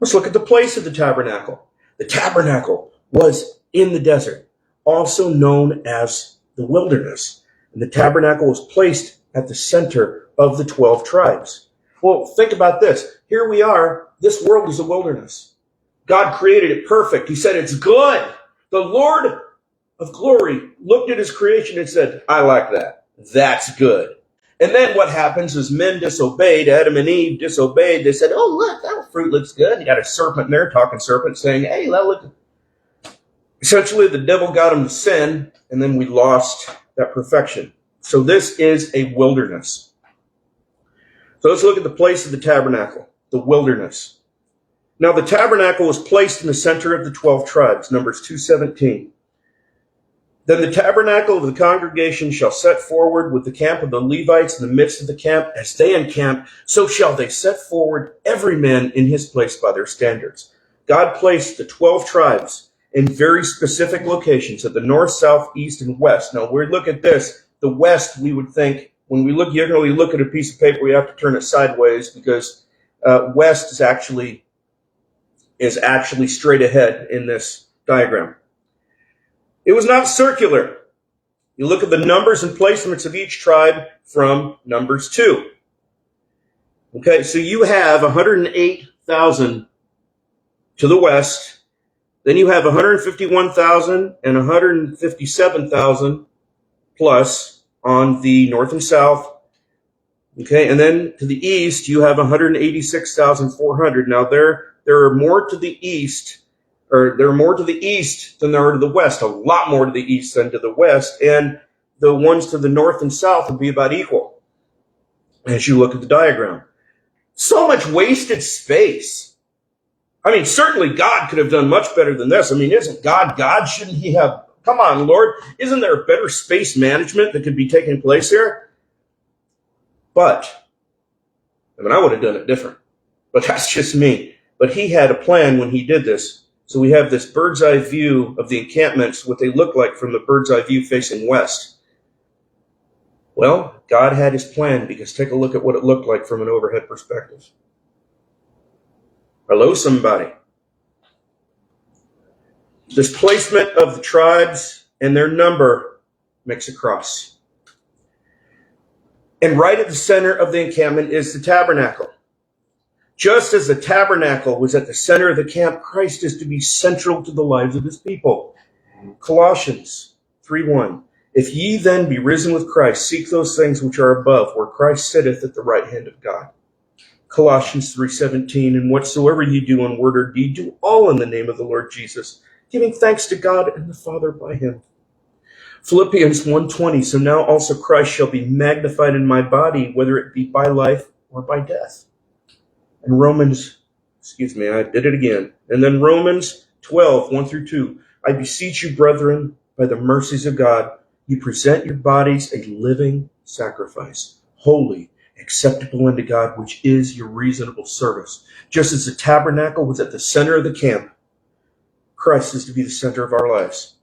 Let's look at the place of the tabernacle. The tabernacle was in the desert, also known as the wilderness. And the tabernacle was placed at the center of the 12 tribes. Well, think about this. Here we are. This world is a wilderness. God created it perfect. He said, it's good. The Lord of glory looked at his creation and said, I like that. That's good. And then what happens is men disobeyed. Adam and Eve disobeyed. They said, oh, look, that fruit looks good. You got a serpent there, talking serpent, saying, hey, that looks. Essentially, the devil got them to sin, and then we lost that perfection. So this is a wilderness. So let's look at the place of the tabernacle, the wilderness. Now, the tabernacle was placed in the center of the 12 tribes, Numbers 2:17. Then the tabernacle of the congregation shall set forward with the camp of the Levites in the midst of the camp. As they encamp, so shall they set forward every man in his place by their standards. God placed the 12 tribes in very specific locations at the north, south, east, and west. Now, we look at this. The west, we would think, when we generally look at a piece of paper, we have to turn it sideways because west is actually straight ahead in this diagram. It was not circular. You look at the numbers and placements of each tribe from Numbers 2. Okay, so you have 108,000 to the west. Then you have 151,000 and 157,000 plus on the north and south. Okay, and then to the east, you have 186,400. Now, there are more to the east. Or there are more to the east than there are to the west, a lot more to the east than to the west, and the ones to the north and south would be about equal as you look at the diagram. So much wasted space. I mean, certainly God could have done much better than this. I mean, isn't God God? Shouldn't he have, come on, Lord, isn't there better space management that could be taking place here? But, I would have done it different, but that's just me. But he had a plan when he did this. So we have this bird's eye view of the encampments, what they look like from the bird's eye view facing west. Well, God had his plan because take a look at what it looked like from an overhead perspective. Hello, somebody. This placement of the tribes and their number makes a cross. And right at the center of the encampment is the tabernacle. Just as the tabernacle was at the center of the camp, Christ is to be central to the lives of his people. Colossians 3:1. If ye then be risen with Christ, seek those things which are above, where Christ sitteth at the right hand of God. Colossians 3:17. And whatsoever ye do in word or deed, do all in the name of the Lord Jesus, giving thanks to God and the Father by him. Philippians 1:20. So now also Christ shall be magnified in my body, whether it be by life or by death. And Romans 12:1-2. I beseech you, brethren, by the mercies of God, you present your bodies a living sacrifice, holy, acceptable unto God, which is your reasonable service. Just as the tabernacle was at the center of the camp, Christ is to be the center of our lives.